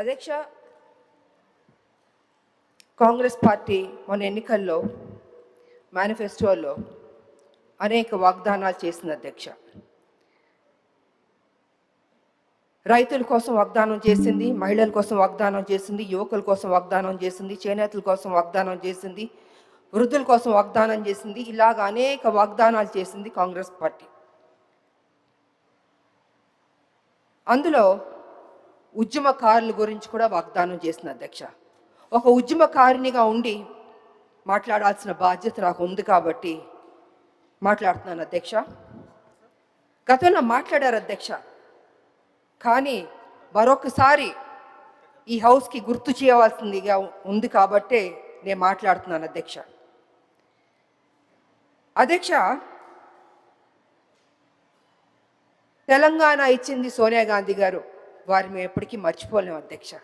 అధ్యక్ష, కాంగ్రెస్ పార్టీ మన ఎన్నికల్లో మేనిఫెస్టోలో అనేక వాగ్దానాలు చేసింది అధ్యక్ష. రైతుల కోసం వాగ్దానం చేసింది, మహిళల కోసం వాగ్దానం చేసింది, యువకుల కోసం వాగ్దానం చేసింది, చేనేతల కోసం వాగ్దానం చేసింది, వృద్ధుల కోసం వాగ్దానం చేసింది. ఇలాగ అనేక వాగ్దానాలు చేసింది కాంగ్రెస్ పార్టీ. అందులో ఉద్యమకారుల గురించి కూడా వాగ్దానం చేసింది అధ్యక్ష. ఒక ఉద్యమకారినిగా ఉండి మాట్లాడాల్సిన బాధ్యత నాకు ఉంది కాబట్టి మాట్లాడుతున్నాను అధ్యక్ష. గతంలో మాట్లాడారు అధ్యక్ష, కానీ మరొకసారి ఈ హౌస్కి గుర్తు చేయవలసిందిగా ఉంది కాబట్టే నేను మాట్లాడుతున్నాను అధ్యక్ష. అధ్యక్ష, తెలంగాణ ఇచ్చింది సోనియా గాంధీ గారు, వారిని మేము ఎప్పటికీ మర్చిపోలేము అధ్యక్ష.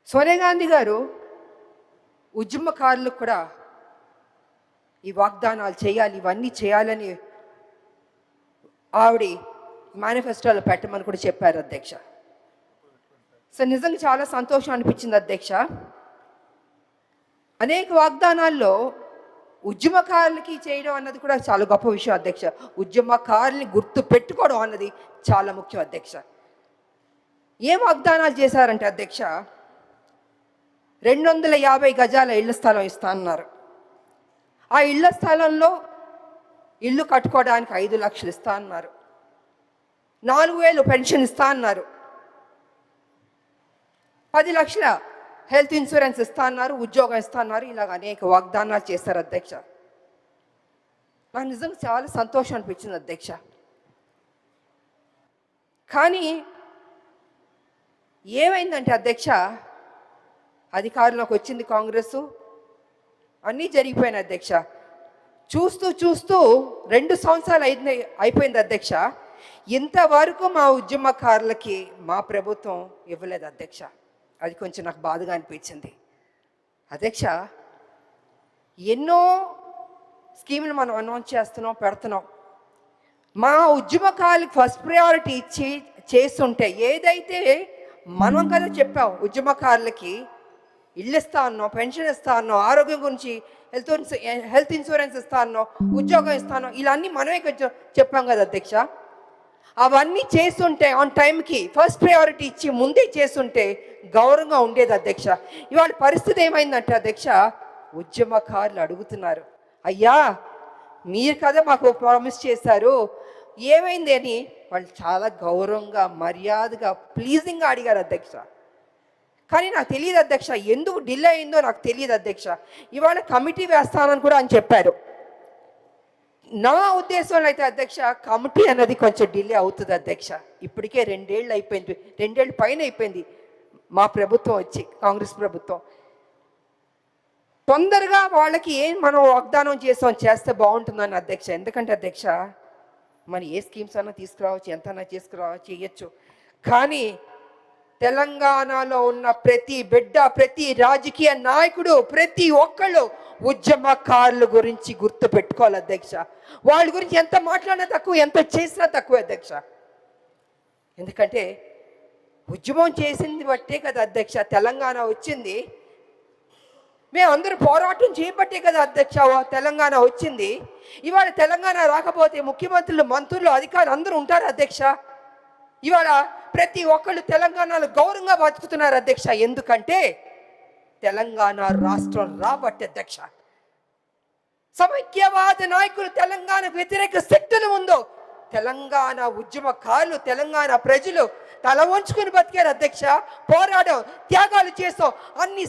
సోనియా గాంధీ గారు ఉద్యమకారులకు కూడా ఈ వాగ్దానాలు చేయాలి, ఇవన్నీ చేయాలని ఆవిడ మేనిఫెస్టోలో పెట్టమని కూడా చెప్పారు అధ్యక్ష. సో నిజంగా చాలా సంతోషం అనిపించింది అధ్యక్ష. అనేక వాగ్దానాల్లో ఉద్యమకారులకి చేయడం అన్నది కూడా చాలా గొప్ప విషయం అధ్యక్ష. ఉద్యమకారుల్ని గుర్తు పెట్టుకోవడం అన్నది చాలా ముఖ్యం అధ్యక్ష. ఏం వాగ్దానాలు చేశారంటే అధ్యక్ష, 250 గజాల ఇళ్ల స్థలం ఇస్తా అన్నారు. ఆ ఇళ్ల స్థలంలో ఇల్లు కట్టుకోవడానికి 5 లక్షలు ఇస్తా అన్నారు. 4,000 పెన్షన్ ఇస్తా అన్నారు. 10 లక్షల హెల్త్ ఇన్సూరెన్స్ ఇస్తా అన్నారు, ఉద్యోగం ఇస్తా అన్నారు. ఇలాగ అనేక వాగ్దానాలు చేశారు అధ్యక్ష. నాకు నిజంగా చాలా సంతోషం అనిపించింది అధ్యక్ష. కానీ ఏమైందంటే అధ్యక్ష, అధికారంలోకి వచ్చింది కాంగ్రెస్, అన్నీ జరిగిపోయినాయి అధ్యక్ష. చూస్తూ చూస్తూ 2 సంవత్సరాలు అయిపోయింది అధ్యక్ష. ఇంతవరకు మా ఉద్యమకారులకి మా ప్రభుత్వం ఇవ్వలేదు అధ్యక్ష. అది కొంచెం నాకు బాధగా అనిపించింది అధ్యక్ష. ఎన్నో స్కీములు మనం అనౌన్స్ చేస్తున్నాం, పెడుతున్నాం. మా ఉద్యమకారులకు ఫస్ట్ ప్రయారిటీ ఇచ్చి చేస్తుంటే, ఏదైతే మనం కదా చెప్పాం ఉద్యమకారులకి ఇల్లు ఇస్తా అన్నాం, పెన్షన్ ఇస్తా అన్నాం, ఆరోగ్యం గురించి హెల్త్ ఇన్సూరెన్స్ ఇస్తా అన్నాం, ఉద్యోగం ఇస్తాను, ఇలా అన్నీ మనమే కొంచెం చెప్పాం కదా అధ్యక్ష. అవన్నీ చేస్తుంటే ఆన్ టైంకి ఫస్ట్ ప్రయారిటీ ఇచ్చి ముందే చేస్తుంటే గౌరవంగా ఉండేది అధ్యక్ష. ఇవాళ పరిస్థితి ఏమైందంటే అధ్యక్ష, ఉద్యమకారులు అడుగుతున్నారు, అయ్యా మీరు కదా మాకు ప్రామిస్ చేశారు, ఏమైంది అని వాళ్ళు చాలా గౌరవంగా మర్యాదగా ప్లీజింగ్గా అడిగారు అధ్యక్ష. కానీ నాకు తెలియదు అధ్యక్ష, ఎందుకు డిలే అయిందో నాకు తెలియదు అధ్యక్ష. ఇవాళ కమిటీ వేస్తానని కూడా అని చెప్పారు. నా ఉద్దేశంలో అయితే అధ్యక్ష, కమిటీ అన్నది కొంచెం డిలే అవుతుంది అధ్యక్ష. ఇప్పటికే 2 ఏళ్ళు అయిపోయింది, 2 ఏళ్ళు పైన అయిపోయింది మా ప్రభుత్వం వచ్చి, కాంగ్రెస్ ప్రభుత్వం. తొందరగా వాళ్ళకి ఏం మనం వాగ్దానం చేస్తే బాగుంటుందని అధ్యక్ష. ఎందుకంటే అధ్యక్ష, మనం ఏ స్కీమ్స్ అన్నా తీసుకురావచ్చు, ఎంతన్నా చేయొచ్చు. కానీ తెలంగాణలో ఉన్న ప్రతి బిడ్డ, ప్రతి రాజకీయ నాయకుడు, ప్రతి ఒక్కళ్ళు ఉద్యమకారుల గురించి గుర్తు పెట్టుకోవాలి అధ్యక్ష. వాళ్ళ గురించి ఎంత మాట్లాడినా తక్కువ, ఎంత చేసినా తక్కువ అధ్యక్ష. ఎందుకంటే ఉద్యమం చేసింది బట్టే కదా అధ్యక్ష తెలంగాణ వచ్చింది. మేమందరూ పోరాటం చేయబట్టే కదా అధ్యక్ష తెలంగాణ వచ్చింది. ఇవాళ తెలంగాణ రాకపోతే ముఖ్యమంత్రులు, మంత్రులు, అధికారులు అందరూ ఉంటారు అధ్యక్ష. ఇవాళ ప్రతి ఒక్కళ్ళు తెలంగాణలో గౌరవంగా బతుకుతున్నారు అధ్యక్ష. ఎందుకంటే తెలంగాణ రాష్ట్రం రాబట్టి అధ్యక్ష. సమైక్యవాద నాయకులు, తెలంగాణకు వ్యతిరేక శక్తులు ఉందో తెలంగాణ ఉద్యమకారులు, తెలంగాణ ప్రజలు తల వంచుకుని బతికారు అధ్యక్ష. పోరాడాం, త్యాగాలు చేసాం, అన్ని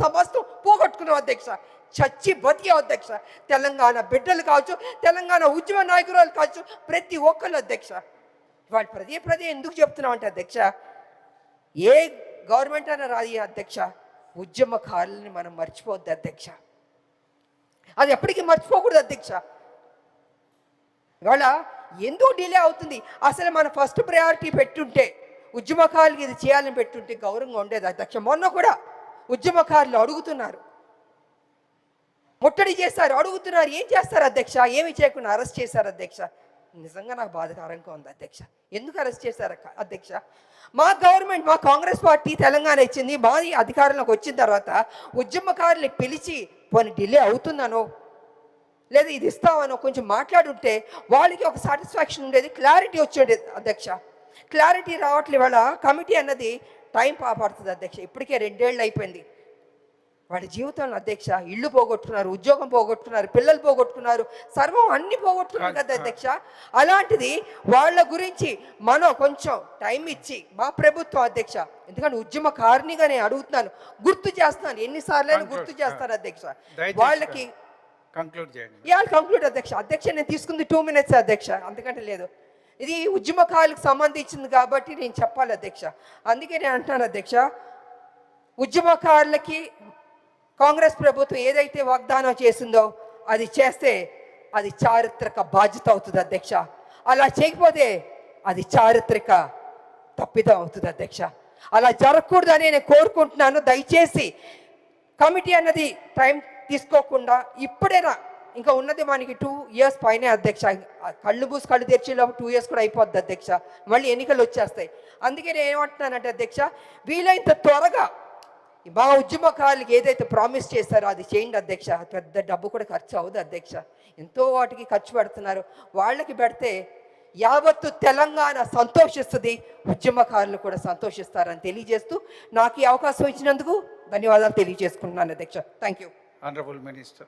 సమస్తం పోగొట్టుకున్నాం అధ్యక్ష. చచ్చి బతికాం అధ్యక్ష. తెలంగాణ బిడ్డలు కావచ్చు, తెలంగాణ ఉద్యమ నాయకురాలు కావచ్చు, ప్రతి ఒక్కళ్ళు అధ్యక్ష. వాళ్ళు పదే ఎందుకు చెప్తున్నాం అంటే అధ్యక్ష, ఏ గవర్నమెంట్ అయినా రాదు అధ్యక్ష, ఉద్యమకారులని మనం మర్చిపోవద్దు అధ్యక్ష. అది ఎప్పటికీ మర్చిపోకూడదు అధ్యక్ష. ఇవాళ ఎందుకు డిలే అవుతుంది? అసలు మన ఫస్ట్ ప్రయారిటీ పెట్టుంటే, ఉద్యమకారులకి ఇది చేయాలని పెట్టుంటే గౌరవంగా ఉండేది అధ్యక్ష. మొన్న కూడా ఉద్యమకారులు అడుగుతున్నారు, ముట్టడి చేస్తారు, అడుగుతున్నారు. ఏం చేస్తారు అధ్యక్ష? ఏమి చేయకుండా అరెస్ట్ చేశారు అధ్యక్ష. నిజంగా నాకు బాధాకరంగా ఉంది అధ్యక్ష. ఎందుకు అరెస్ట్ చేశారు అధ్యక్ష? మా గవర్నమెంట్, మా కాంగ్రెస్ పార్టీ తెలంగాణ ఇచ్చింది, మాది అధికారంలోకి వచ్చిన తర్వాత ఉద్యమకారుల్ని పిలిచి పోనీ డిలే అవుతున్నానో లేదా ఇది ఇస్తామనో కొంచెం మాట్లాడుంటే వాళ్ళకి ఒక సాటిస్ఫాక్షన్ ఉండేది, క్లారిటీ వచ్చేది అధ్యక్ష. క్లారిటీ రావట్లే. వాళ్ళ కమిటీ అన్నది టైం పడుతుంది అధ్యక్ష. ఇప్పటికే 2 ఏళ్ళు అయిపోయింది వాళ్ళ జీవితంలో అధ్యక్ష. ఇల్లు పోగొట్టుకున్నారు, ఉద్యోగం పోగొట్టుకున్నారు, పిల్లలు పోగొట్టుకున్నారు, సర్వం అన్ని పోగొట్టుకున్నారు కదా అధ్యక్ష. అలాంటిది వాళ్ళ గురించి మనం కొంచెం టైం ఇచ్చి మా ప్రభుత్వం అధ్యక్ష, ఎందుకంటే ఉద్యమకారినిగా నేను అడుగుతున్నాను, గుర్తు చేస్తున్నాను, ఎన్నిసార్లు గుర్తు చేస్తాను అధ్యక్ష. వాళ్ళకి కంక్లూడ్ అధ్యక్ష. అధ్యక్ష నేను తీసుకుంది 2 minutes అధ్యక్ష, అంతకంటే లేదు. ఇది ఉద్యమకారులకు సంబంధించింది కాబట్టి నేను చెప్పాలి అధ్యక్ష. అందుకే నేను అంటున్నాను అధ్యక్ష, ఉద్యమకారులకి కాంగ్రెస్ ప్రభుత్వం ఏదైతే వాగ్దానం చేసిందో అది చేస్తే అది చారిత్రక బాధ్యత అవుతుంది అధ్యక్ష. అలా చేయకపోతే అది చారిత్రక తప్పిదం అవుతుంది అధ్యక్ష. అలా జరగకూడదని నేను కోరుకుంటున్నాను. దయచేసి కమిటీ అన్నది టైం తీసుకోకుండా ఇప్పుడైనా, ఇంకా ఉన్నది మనకి 2 years పైనే అధ్యక్ష. కళ్ళు మూసి కళ్ళు తెరిచేలోపు 2 years కూడా అయిపోద్ది అధ్యక్ష. మళ్ళీ ఎన్నికలు వచ్చేస్తాయి. అందుకే నేను ఏమంటున్నానంటే అధ్యక్ష, వీలైనంత త్వరగా మా ఉద్యమకారులకి ఏదైతే ప్రామిస్ చేస్తారో అది చేయండి అధ్యక్ష. పెద్ద డబ్బు కూడా ఖర్చు అవ్వదు అధ్యక్ష. ఎంతో వాటికి ఖర్చు పెడుతున్నారు. వాళ్ళకి పెడితే యావత్తు తెలంగాణ సంతోషిస్తుంది, ఉద్యమకారులు కూడా సంతోషిస్తారని తెలియజేస్తూ నాకు ఈ అవకాశం ఇచ్చినందుకు ధన్యవాదాలు తెలియజేసుకుంటున్నాను అధ్యక్ష. Thank you. Honorable Minister.